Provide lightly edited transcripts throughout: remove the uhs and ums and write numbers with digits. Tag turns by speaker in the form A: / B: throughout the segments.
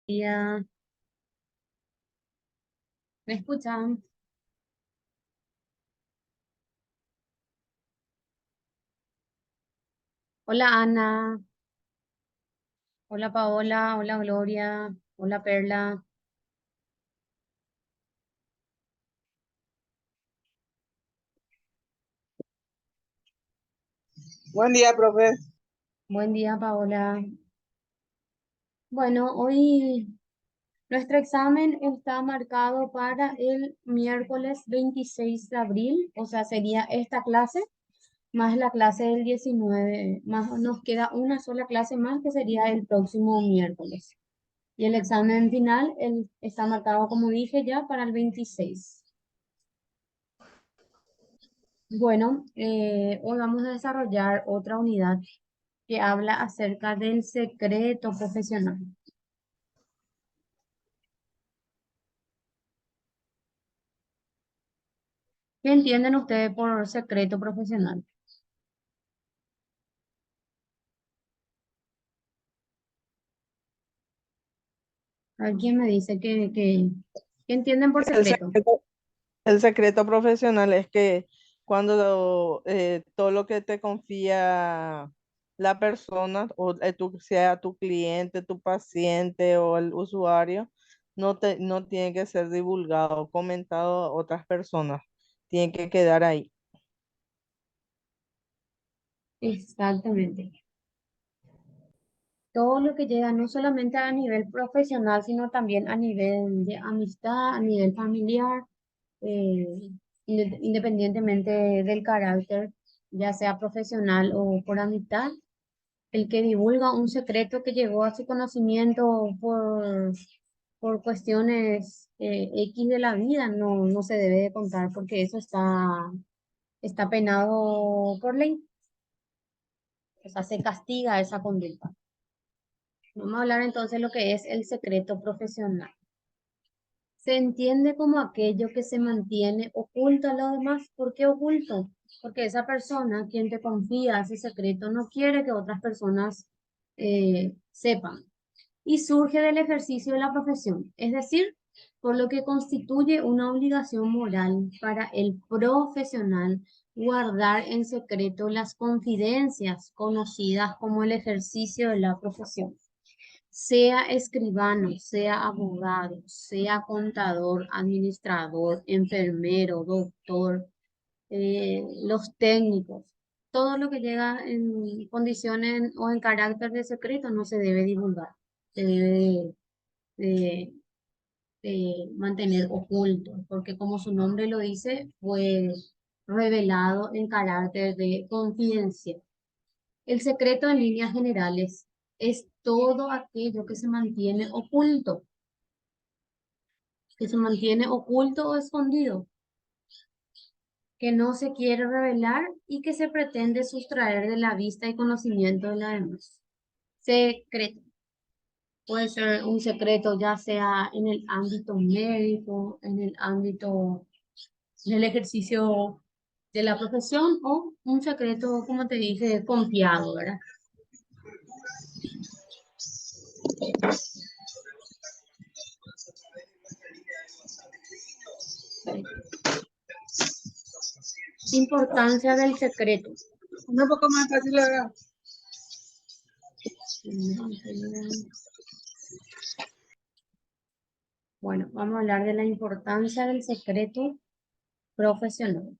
A: Ya, ¿me escuchan? Hola Ana, hola Paola, hola Gloria, hola Perla.
B: Buen día, profe.
A: Buen día Paola. Bueno, hoy nuestro examen está marcado para el miércoles 26 de abril, o sea, sería esta clase más la clase del 19, más nos queda una sola clase más que sería el próximo miércoles. Y el examen final está marcado, como dije ya, para el 26. Bueno, hoy vamos a desarrollar otra unidad que habla acerca del secreto profesional. ¿Qué entienden ustedes por secreto profesional? ¿Alguien me dice qué entienden por
B: El
A: secreto?
B: secreto, el secreto profesional es que cuando todo lo que te confía la persona, o sea tu cliente, tu paciente o el usuario, no tiene que ser divulgado, comentado a otras personas. Tiene que quedar ahí.
A: Exactamente. Todo lo que llega no solamente a nivel profesional, sino también a nivel de amistad, a nivel familiar, eh, independientemente del carácter, ya sea profesional o por amistad. El que divulga un secreto que llegó a su conocimiento por cuestiones X de la vida no se debe de contar porque eso está penado por ley. O sea, se castiga esa conducta. Vamos a hablar entonces de lo que es el secreto profesional. Se entiende como aquello que se mantiene oculto a los demás. ¿Por qué oculto? Porque esa persona, quien te confía ese secreto, no quiere que otras personas sepan. Y surge del ejercicio de la profesión, es decir, por lo que constituye una obligación moral para el profesional guardar en secreto las confidencias conocidas como el ejercicio de la profesión. Sea escribano, sea abogado, sea contador, administrador, enfermero, doctor, los técnicos, todo lo que llega en condiciones o en carácter de secreto no se debe divulgar, se debe de, de mantener oculto, porque como su nombre lo dice, fue revelado en carácter de confidencial. El secreto en líneas generales es todo aquello que se mantiene oculto, que se mantiene oculto o escondido, que no se quiere revelar y que se pretende sustraer de la vista y conocimiento de la demás. Secreto. Puede ser un secreto ya sea en el ámbito médico, en el ámbito del ejercicio de la profesión o un secreto, como te dije, confiado, ¿verdad? Importancia del secreto.
B: Un poco más fácil acá.
A: Bueno, vamos a hablar de la importancia del secreto profesional.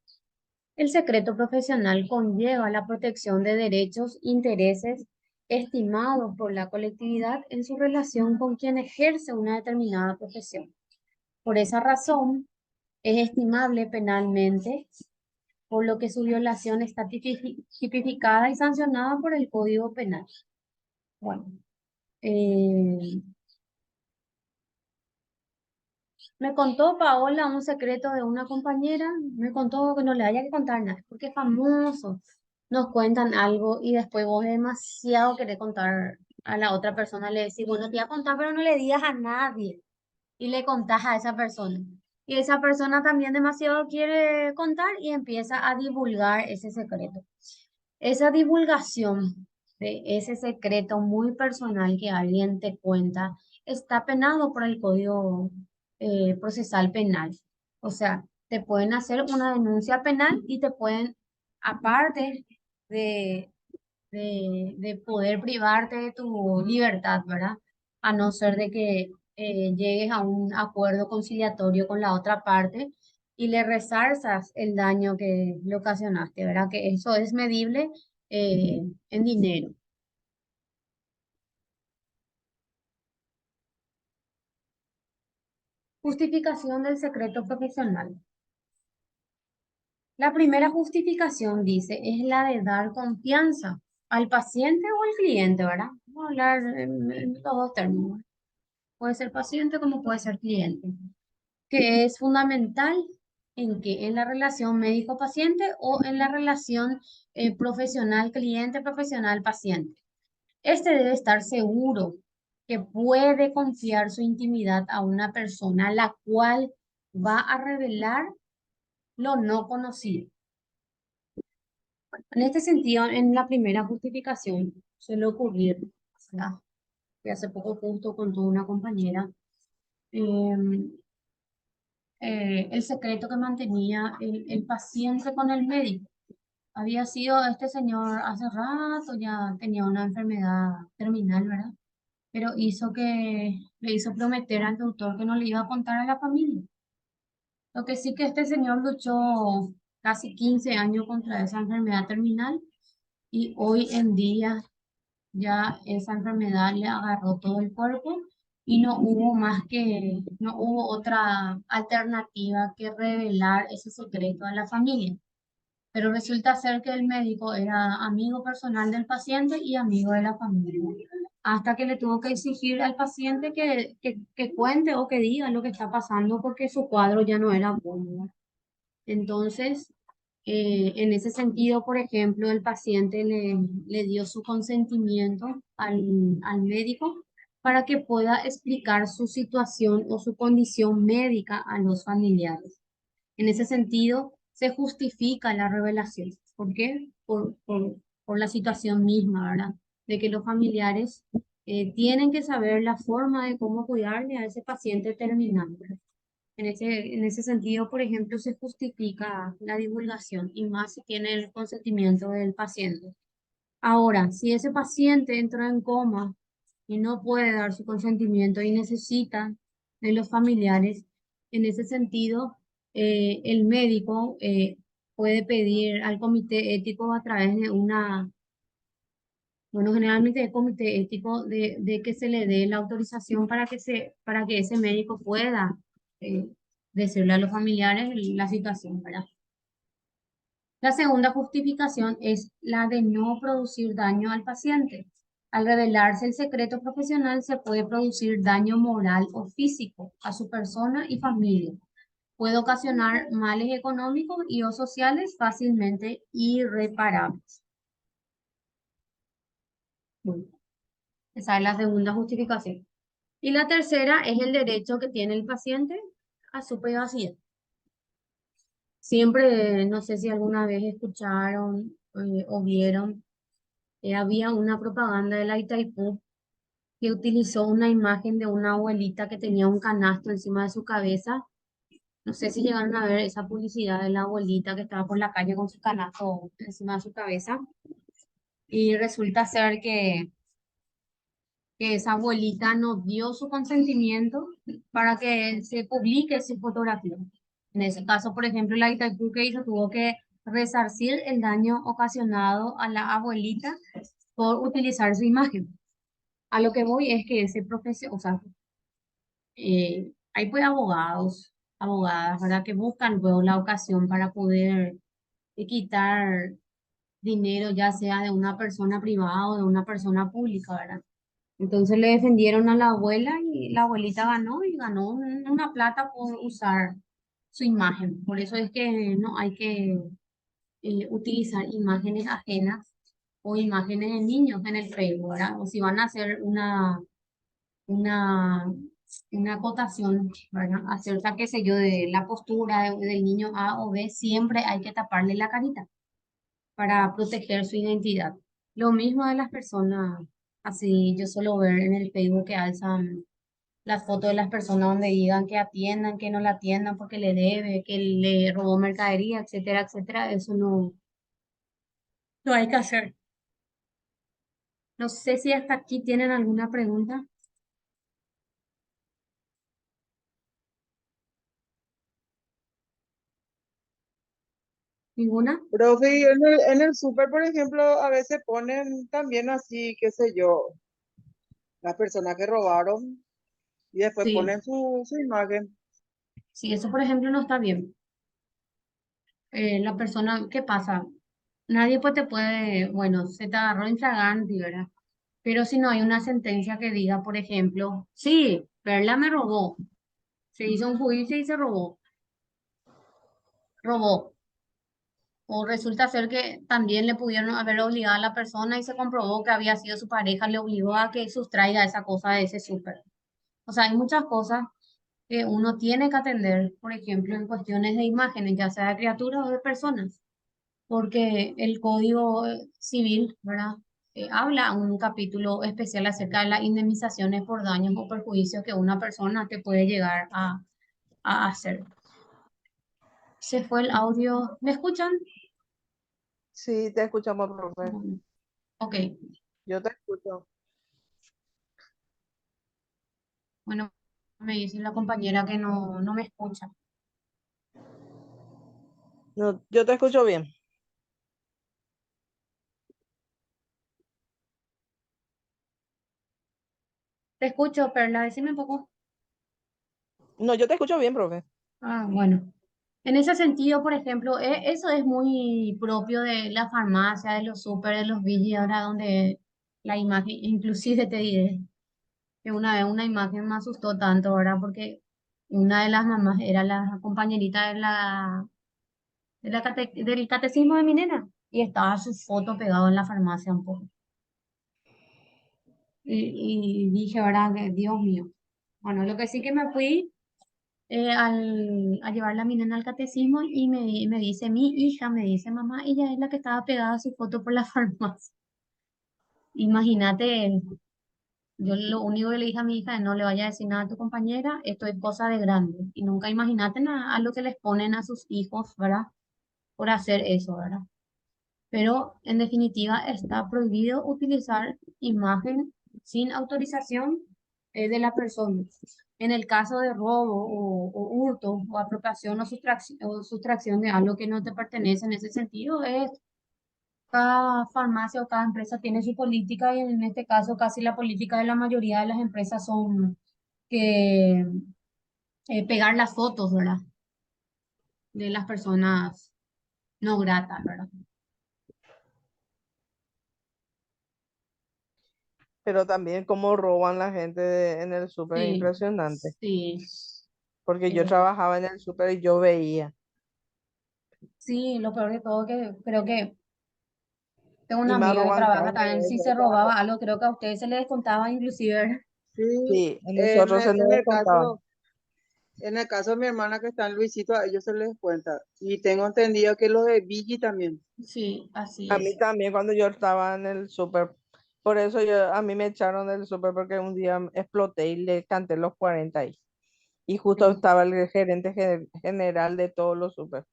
A: El secreto profesional conlleva la protección de derechos, intereses estimados por la colectividad en su relación con quien ejerce una determinada profesión. Por esa razón, es estimable penalmente, por lo que su violación está tipificada y sancionada por el Código Penal. Bueno, eh, me contó Paola un secreto de una compañera, me contó que no le haya que contar nada, porque es famoso. Nos cuentan algo y después vos demasiado querés contar a la otra persona, le decís, bueno, te voy a contar, pero no le digas a nadie. Y le contás a esa persona. Y esa persona también demasiado quiere contar y empieza a divulgar ese secreto. Esa divulgación de ese secreto muy personal que alguien te cuenta está penado por el Código Procesal Penal. O sea, te pueden hacer una denuncia penal y te pueden, aparte de, de poder privarte de tu libertad, ¿verdad? A no ser de que llegues a un acuerdo conciliatorio con la otra parte y le resarzas el daño que le ocasionaste, ¿verdad? Que eso es medible en dinero. Justificación del secreto profesional. La primera justificación, dice, es la de dar confianza al paciente o al cliente, ¿verdad? Vamos a hablar en los dos términos. Puede ser paciente como puede ser cliente, que es fundamental en que en la relación médico-paciente o en la relación profesional cliente, profesional paciente. Este debe estar seguro que puede confiar su intimidad a una persona la cual va a revelar lo no conocido. En este sentido, en la primera justificación suele ocurrir, ¿verdad? Que hace poco justo contó una compañera, em, el secreto que mantenía el paciente con el médico. Había sido este señor hace rato, ya tenía una enfermedad terminal, ¿verdad? Pero le hizo prometer al doctor que no le iba a contar a la familia. Lo que sí que este señor luchó casi 15 años contra esa enfermedad terminal y hoy en día ya esa enfermedad le agarró todo el cuerpo y no hubo otra alternativa que revelar ese secreto a la familia. Pero resulta ser que el médico era amigo personal del paciente y amigo de la familia, hasta que le tuvo que exigir al paciente que cuente o que diga lo que está pasando porque su cuadro ya no era bueno. Entonces, en ese sentido, por ejemplo, el paciente le dio su consentimiento al médico para que pueda explicar su situación o su condición médica a los familiares. En ese sentido, se justifica la revelación. ¿Por qué? Por la situación misma, ¿verdad? De que los familiares tienen que saber la forma de cómo cuidarle a ese paciente terminal. En ese sentido, por ejemplo, se justifica la divulgación y más si tiene el consentimiento del paciente. Ahora, si ese paciente entra en coma y no puede dar su consentimiento y necesita de los familiares, en ese sentido, el médico puede pedir al comité ético a través de bueno, generalmente el comité ético de que se le dé la autorización para que ese médico pueda eh, decirle a los familiares la situación, ¿verdad? La segunda justificación es la de no producir daño al paciente. Al revelarse el secreto profesional se puede producir daño moral o físico a su persona y familia. Puede ocasionar males económicos y o sociales fácilmente irreparables. Bueno, esa es la segunda justificación. Y la tercera es el derecho que tiene el paciente a su privacidad. Siempre, no sé si alguna vez escucharon o vieron, había una propaganda de la Itaipú que utilizó una imagen de una abuelita que tenía un canasto encima de su cabeza. No sé si llegaron a ver esa publicidad de la abuelita que estaba por la calle con su canasto encima de su cabeza. Y resulta ser que esa abuelita no dio su consentimiento para que se publique su fotografía. En ese caso, por ejemplo, la Itaipú que hizo tuvo que resarcir el daño ocasionado a la abuelita por utilizar su imagen. A lo que voy es que ese profesor, o sea, hay pues abogados, abogadas, ¿verdad? Que buscan luego la ocasión para poder quitar dinero, ya sea de una persona privada o de una persona pública, ¿verdad? Entonces le defendieron a la abuela y la abuelita ganó y ganó una plata por usar su imagen. Por eso es que no hay que utilizar imágenes ajenas o imágenes de niños en el Facebook, ¿verdad? O si van a hacer una, una acotación, ¿verdad? Acerca, qué sé yo, de la postura del niño A o B, siempre hay que taparle la carita para proteger su identidad. Lo mismo de las personas, así yo suelo ver en el Facebook que alzan las fotos de las personas donde digan que atiendan, que no la atiendan porque le debe, que le robó mercadería, etcétera, etcétera. Eso no hay que hacer. No sé si hasta aquí tienen alguna pregunta. ¿Ninguna?
C: Profe, y en el súper, por ejemplo, a veces ponen también así, qué sé yo, las personas que robaron y después
A: Sí,
C: ponen su imagen.
A: sí, eso por ejemplo no está bien. La persona, ¿qué pasa? Nadie pues te puede, bueno, se te agarró infragante, ¿verdad? Pero si no hay una sentencia que diga, por ejemplo, sí, Perla me robó, se hizo un juicio y se robó. O resulta ser que también le pudieron haber obligado a la persona y se comprobó que había sido su pareja, le obligó a que sustraiga esa cosa de ese súper. O sea, hay muchas cosas que uno tiene que atender, por ejemplo, en cuestiones de imágenes, ya sea de criaturas o de personas, porque el Código Civil, ¿verdad? Habla un capítulo especial acerca de las indemnizaciones por daños o perjuicios que una persona te puede llegar a hacer. Se fue el audio. ¿Me escuchan?
B: Sí, te escuchamos, profe.
A: Bueno, ok.
B: Yo te escucho.
A: Bueno, me dice la compañera que no me escucha.
B: No, yo te escucho bien.
A: Te escucho, Perla, decime un poco.
B: No, yo te escucho bien, profe.
A: Ah, bueno. En ese sentido, por ejemplo, eso es muy propio de la farmacia, de los súper, de los villas, ahora donde la imagen, inclusive te diré que una vez una imagen me asustó tanto, ¿verdad? Porque una de las mamás era la compañerita del catecismo de mi nena y estaba su foto pegado en la farmacia un poco. Y dije, ¿verdad? Que, Dios mío. Bueno, lo que sí que me fui a llevarla a mi nena al catecismo y me dice, mi hija, me dice, mamá, ella es la que estaba pegada a su foto por la farmacia. Imagínate, yo lo único que le dije a mi hija es no le vaya a decir nada a tu compañera, esto es cosa de grande. Y nunca imagínate a lo que les ponen a sus hijos, ¿verdad? Por hacer eso, ¿verdad? Pero en definitiva está prohibido utilizar imagen sin autorización de la persona. En el caso de robo o hurto o apropiación o sustracción de algo que no te pertenece en ese sentido, es cada farmacia o cada empresa tiene su política y en este caso casi la política de la mayoría de las empresas son que pegar las fotos, ¿verdad? De las personas no gratas, ¿verdad?
B: Pero también cómo roban la gente en el súper es
A: Sí,
B: impresionante.
A: sí.
B: Porque yo
A: eh,
B: trabajaba en el súper y yo veía.
A: Sí, lo peor de todo que creo que tengo una
B: Y más
A: amiga que
B: roban
A: trabaja
B: carne.
A: también, si se robaba algo, creo que a ustedes se les descontaba inclusive, ¿verdad?
C: Sí,
B: Sí, a
C: en
B: nosotros se
C: el,
B: nos
C: en el
B: descontaban.
C: caso, en el caso de mi hermana que está en Luisito, a ellos se les cuenta. Y tengo entendido que los de Vigi también.
A: Sí, así
B: A
A: es.
B: mí también cuando yo estaba en el súper. Por eso a mí me echaron del súper porque un día exploté y le canté los 40 ahí. Y justo
A: Sí,
B: estaba el gerente general de todos los súper.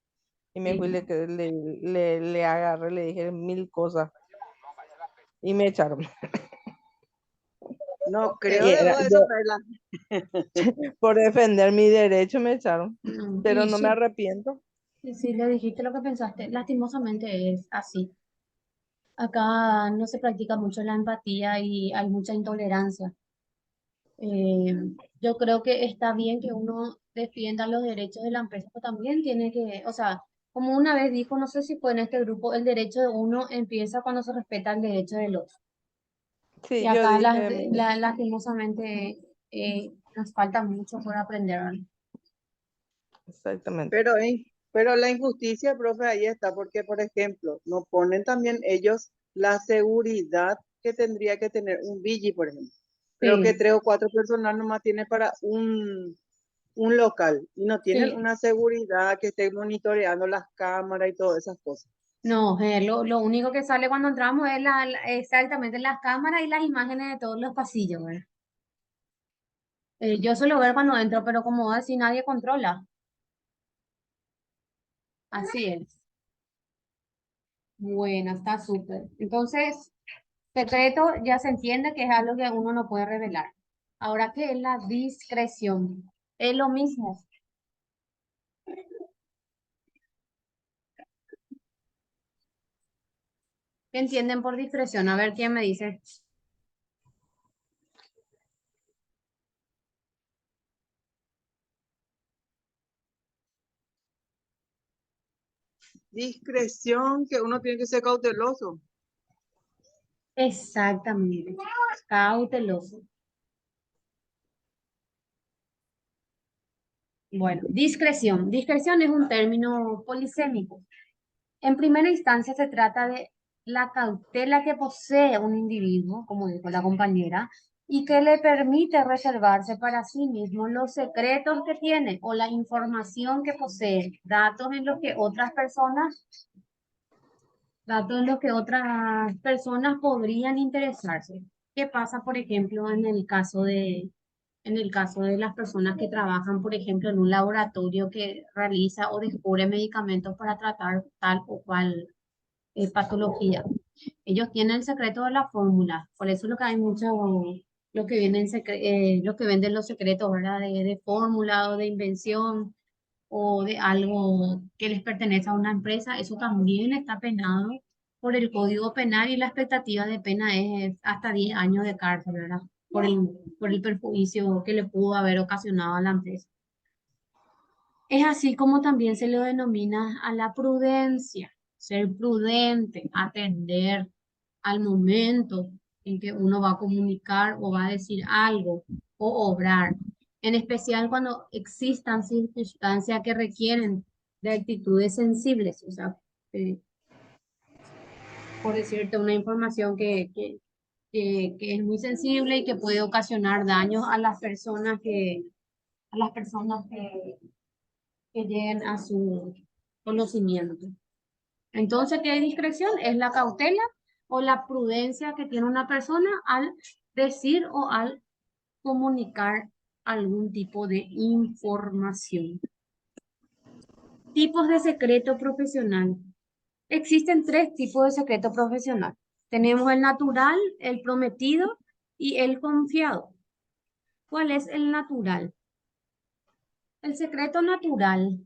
B: Y me
A: sí.
B: fui, le agarré, le dije mil cosas y me echaron.
C: No
B: Y
C: creo de
B: era,
C: vos eso,
B: yo,
C: Perla.
B: por defender mi derecho me echaron, pero
A: Y
B: no me
A: sí,
B: arrepiento.
A: y sí le dijiste lo que pensaste. Lastimosamente es así. Acá no se practica mucho la empatía y hay mucha intolerancia. Eh, yo creo que está bien que uno defienda los derechos de la empresa, pero también tiene que, o sea, como una vez dijo, no sé si fue en este grupo, el derecho de uno empieza cuando se respeta el derecho del otro. Y
B: Sí, yo
A: acá
B: dije,
A: lastimosamente nos falta mucho por aprender, ¿verdad?
B: exactamente.
C: Pero la injusticia, profe, ahí está, porque, por ejemplo, no ponen también ellos la seguridad que tendría que tener un Vigi, por ejemplo. Creo que
A: Sí,
C: 3 o 4 personas nomás tiene para un local y no tienen
A: sí.
C: una seguridad que esté monitoreando las cámaras y todas esas cosas.
A: No, lo único que sale cuando entramos es exactamente las cámaras y las imágenes de todos los pasillos, ¿verdad? Yo suelo ver cuando entro, pero como así nadie controla. Así es. Bueno, está súper. Entonces, secreto ya se entiende que es algo que uno no puede revelar. Ahora, ¿qué es la discreción? Es lo mismo. ¿Qué entienden por discreción? A ver, ¿quién me dice?
C: Discreción, que uno tiene que ser cauteloso.
A: Exactamente. Cauteloso. Bueno, discreción. Discreción es un término polisémico. En primera instancia se trata de la cautela que posee un individuo, como dijo la compañera, y que le permite reservarse para sí mismo los secretos que tiene o la información que posee, datos en los que otras personas podrían interesarse. ¿Qué pasa, por ejemplo, en el caso de las personas que trabajan, por ejemplo, en un laboratorio que realiza o descubre medicamentos para tratar tal o cual patología? Ellos tienen el secreto de la fórmula, por eso lo que hay mucho, lo que venden los secretos, ¿verdad? De fórmula o de invención o de algo que les pertenece a una empresa, eso también está penado por el Código Penal y la expectativa de pena es hasta 10 años de cárcel, ¿verdad? Por el perjuicio que le pudo haber ocasionado a la empresa. Es así como también se lo denomina a la prudencia, ser prudente, atender al momento en que uno va a comunicar o va a decir algo o obrar, en especial cuando existan circunstancias que requieren de actitudes sensibles, o sea, eh, por decirte una información que es muy sensible y que puede ocasionar daños a a las personas que lleguen a su conocimiento. Entonces, ¿qué es discreción? Es la cautela o la prudencia que tiene una persona al decir o al comunicar algún tipo de información. Tipos de secreto profesional. Existen tres tipos de secreto profesional. Tenemos el natural, el prometido y el confiado. ¿Cuál es el natural? El secreto natural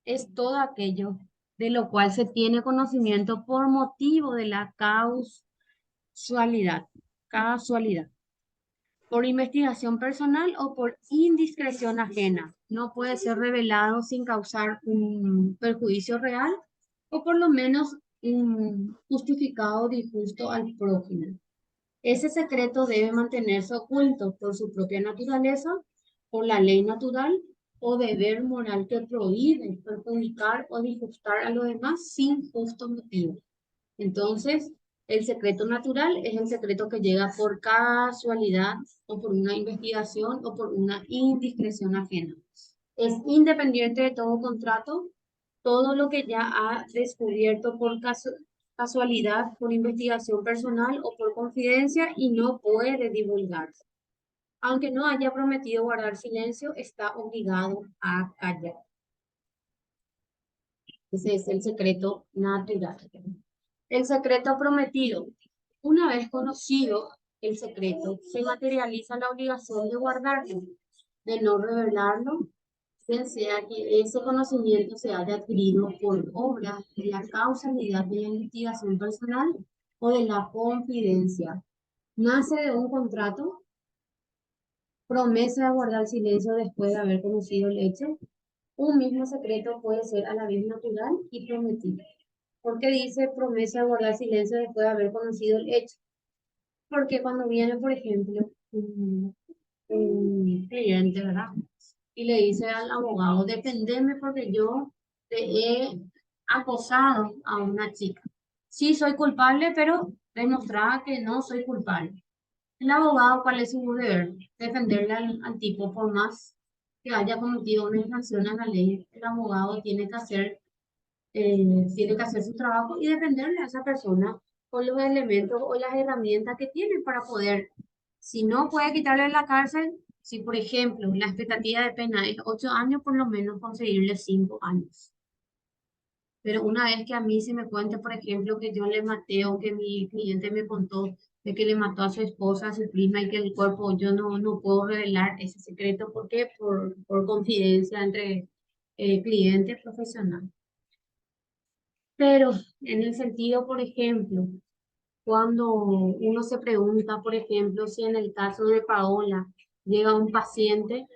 A: es todo aquello de lo cual se tiene conocimiento por motivo de la casualidad, por investigación personal o por indiscreción ajena. No puede ser revelado sin causar un perjuicio real o por lo menos un justificado disgusto al prójimo. Ese secreto debe mantenerse oculto por su propia naturaleza, por la ley natural o deber moral que prohíbe perjudicar o disgustar a los demás sin justo motivo. Entonces, el secreto natural es el secreto que llega por casualidad o por una investigación o por una indiscreción ajena. Es independiente de todo contrato, todo lo que ya ha descubierto por casualidad, por investigación personal o por confidencia y no puede divulgarse. Aunque no haya prometido guardar silencio, está obligado a callar. Ese es el secreto natural. El secreto prometido. Una vez conocido el secreto, se materializa la obligación de guardarlo, de no revelarlo, bien sea que ese conocimiento se haya adquirido por obra de la causalidad de la investigación personal o de la confidencia. Nace de un contrato, promesa de guardar silencio después de haber conocido el hecho. Un mismo secreto puede ser a la vez natural y prometido. ¿Por qué dice promesa de guardar silencio después de haber conocido el hecho? Porque cuando viene, por ejemplo, un cliente, ¿verdad? Y le dice al abogado, defendeme porque yo te he acosado a una chica. Sí, soy culpable, pero demostraba que no soy culpable. El abogado, ¿cuál es su deber? Defenderle al tipo por más que haya cometido una infracción a la ley. El abogado tiene que hacer su trabajo y defenderle a esa persona con los elementos o las herramientas que tiene para poder, si no puede quitarle la cárcel, Si, por ejemplo, la expectativa de pena es 8 años, por lo menos conseguirle 5 años. Pero una vez que a mí se me cuente, por ejemplo, que yo le maté o que mi cliente me contó de que le mató a su esposa, a su prima y que el cuerpo, yo no puedo revelar ese secreto. ¿Por qué? Por confidencia entre cliente y profesional. Pero en el sentido, por ejemplo, cuando uno se pregunta, por ejemplo, si en el caso de Paola llega un paciente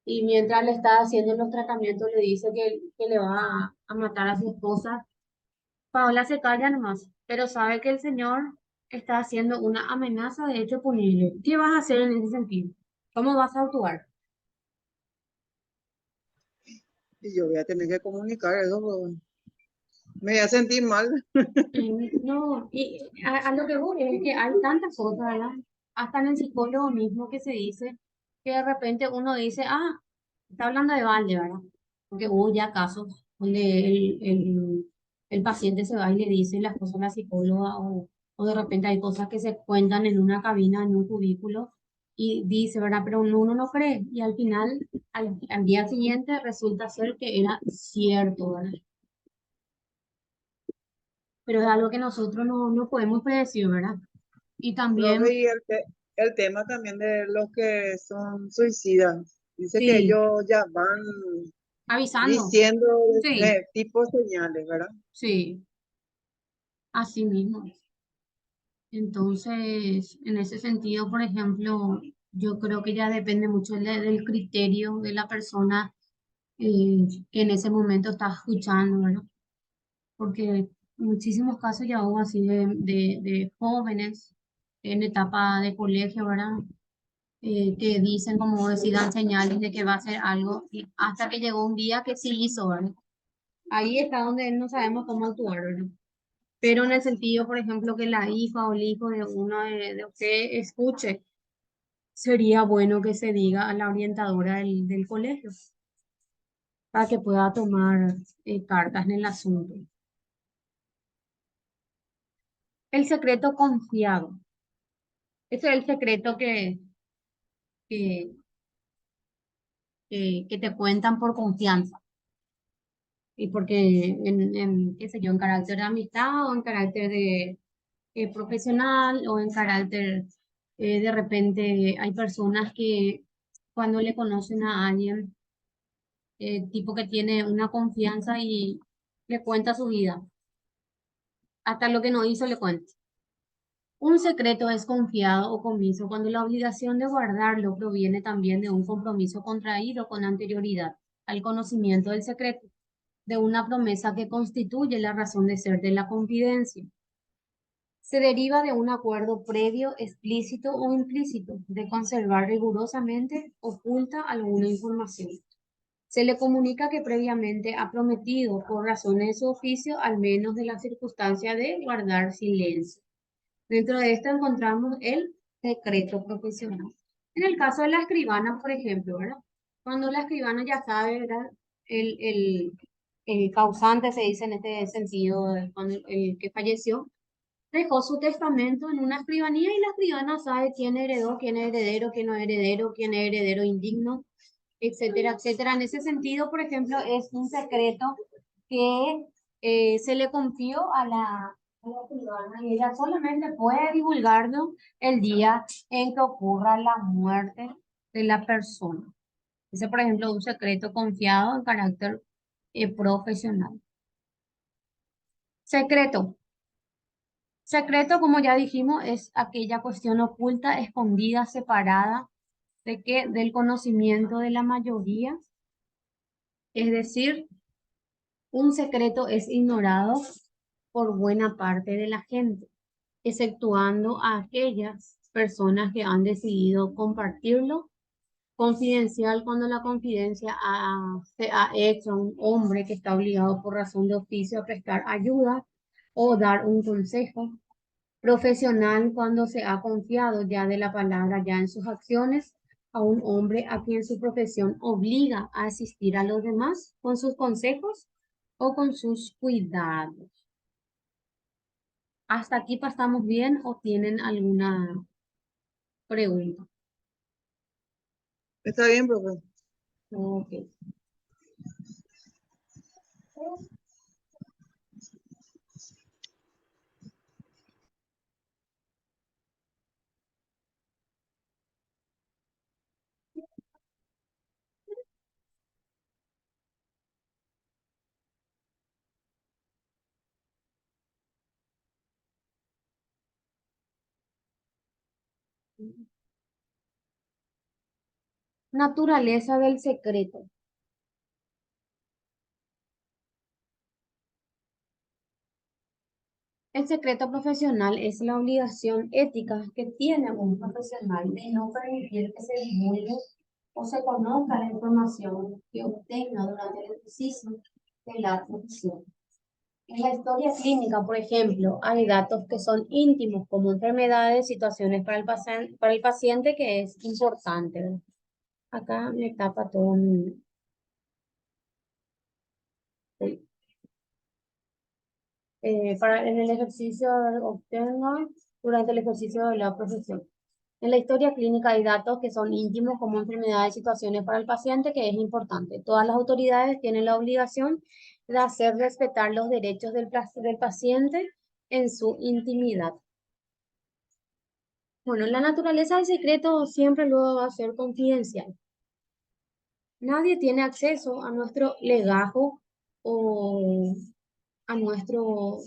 A: y mientras le está haciendo los tratamientos le dice que le va a matar a su esposa, Paola se calla nomás, pero sabe que el señor está haciendo una amenaza de hecho punible. ¿Qué vas a hacer en ese sentido? ¿Cómo vas a actuar?
C: Y yo voy a tener que comunicar eso, pues, me voy a sentir mal.
A: No, y a lo que voy es que hay tantas cosas, ¿verdad? Hasta en el psicólogo mismo que se dice que de repente uno dice, ah, está hablando de balde, ¿verdad? Porque hubo ya casos donde el paciente se va y le dice las cosas a la psicóloga o de repente hay cosas que se cuentan en una cabina, en un cubículo y dice, ¿verdad? Pero uno no cree y al final, al día siguiente resulta ser que era cierto, ¿verdad? Pero es algo que nosotros no podemos predecir, ¿verdad? Y también,
C: Profe, y el tema también de los que son suicidas. Dice que
A: sí,
C: ellos ya van
A: avisando,
C: diciendo
A: sí,
C: tipo señales, ¿verdad?
A: sí, así mismo. Entonces, en ese sentido, por ejemplo, yo creo que ya depende mucho del criterio de la persona que en ese momento está escuchando, ¿verdad? Porque muchísimos casos ya hubo así de jóvenes en etapa de colegio, ¿verdad? Que dicen, como decir, dan señales de que va a hacer algo, y hasta que llegó un día que sí hizo, ¿verdad? Ahí está donde no sabemos cómo actuar, ¿verdad? Pero en el sentido, por ejemplo, que la hija o el hijo de uno de usted escuche, sería bueno que se diga a la orientadora del colegio para que pueda tomar cartas en el asunto. El secreto confiado. Ese es el secreto que, que te cuentan por confianza. Y porque qué sé yo, en carácter de amistad o en carácter de profesional o en carácter, de repente hay personas que cuando le conocen a alguien, tipo que tiene una confianza y le cuenta su vida, hasta lo que no hizo le cuenta. Un secreto es confiado o comiso cuando la obligación de guardarlo proviene también de un compromiso contraído con anterioridad al conocimiento del secreto, de una promesa que constituye la razón de ser de la confidencia. Se deriva de un acuerdo previo, explícito o implícito, de conservar rigurosamente oculta alguna información. Se le comunica que previamente ha prometido, por razones de su oficio, al menos de la circunstancia de guardar silencio. Dentro de esto encontramos el secreto profesional. En el caso de la escribana, por ejemplo, ¿verdad? Cuando la escribana ya sabe, ¿verdad? El, el, el causante, se dice en este sentido, cuando el que falleció, dejó su testamento en una escribanía y la escribana sabe quién heredó, quién es heredero, quién es heredero indigno, etcétera, etcétera. En ese sentido, por ejemplo, es un secreto que se le confió a la escribana y ella solamente puede divulgarlo el día en que ocurra la muerte de la persona. Ese, por ejemplo, un secreto confiado en carácter profesional. Secreto. Secreto, como ya dijimos, es aquella cuestión oculta, escondida, separada de que del conocimiento de la mayoría. Es decir, un secreto es ignorado por buena parte de la gente, exceptuando a aquellas personas que han decidido compartirlo confidencial cuando la confidencia se ha hecho a un hombre que está obligado por razón de oficio a prestar ayuda o dar un consejo profesional cuando se ha confiado ya de la palabra ya en sus acciones a un hombre a quien su profesión obliga a asistir a los demás con sus consejos o con sus cuidados. ¿Hasta aquí pasamos bien o tienen alguna pregunta?
C: Está bien, profe.
A: Ok. Naturaleza del secreto. El secreto profesional es la obligación ética que tiene un profesional de no permitir que se divulgue o se conozca la información que obtenga durante el ejercicio de la profesión. En la historia clínica, por ejemplo, hay datos que son íntimos, como enfermedades, situaciones para el paciente que es importante, ¿verdad? Acá me tapa todo mi... en el ejercicio obtenga durante el ejercicio de la profesión. En la historia clínica hay datos que son íntimos como enfermedades y situaciones para el paciente que es importante. Todas las autoridades tienen la obligación de hacer respetar los derechos del paciente en su intimidad. Bueno, la naturaleza del secreto siempre luego va a ser confidencial. Nadie tiene acceso a nuestro legajo o a nuestro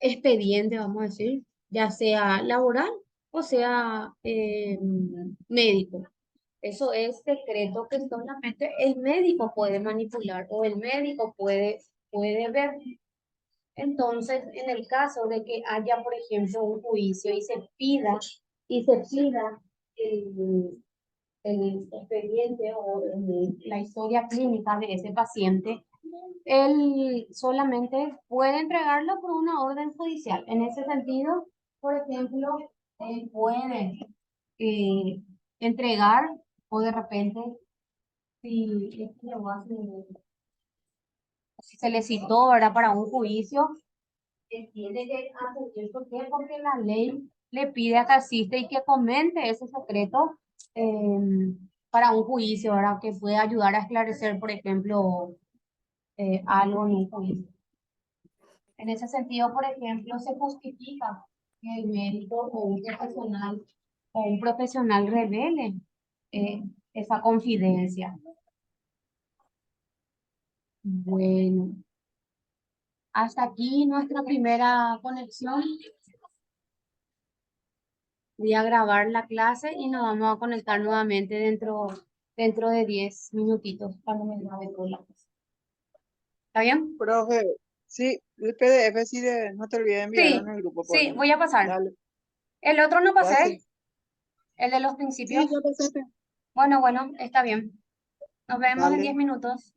A: expediente, vamos a decir, ya sea laboral o sea médico. Eso es secreto que solamente el médico puede manipular o el médico puede ver. Entonces, en el caso de que haya, por ejemplo, un juicio y se pida el expediente o la historia clínica de ese paciente, él solamente puede entregarlo por una orden judicial. En ese sentido, por ejemplo, él puede eh, entregar o de repente, si, si se le citó, ¿verdad? Para un juicio, él tiene que acudir. ¿Por qué? Porque la ley le pide a que asiste y que comente ese secreto para un juicio, ¿verdad? Que puede ayudar a esclarecer, por ejemplo, algo en un juicio. En ese sentido, por ejemplo, se justifica que el médico o un profesional revele esa confidencia. Bueno, hasta aquí nuestra primera conexión. Voy a grabar la clase y nos vamos a conectar nuevamente dentro de 10 minutitos cuando me grabe toda la clase. ¿Está bien?
C: Profe, sí, el PDF sí, no te olvides de enviarlo en
A: Sí,
C: el grupo, por
A: sí,
C: favor.
A: voy a pasar.
C: Dale,
A: El otro no pasé,
C: gracias.
A: el de los
C: Sí,
A: principios.
C: ya pasaste.
A: Bueno, está bien. Nos vemos en
C: Dale.
A: 10 minutos.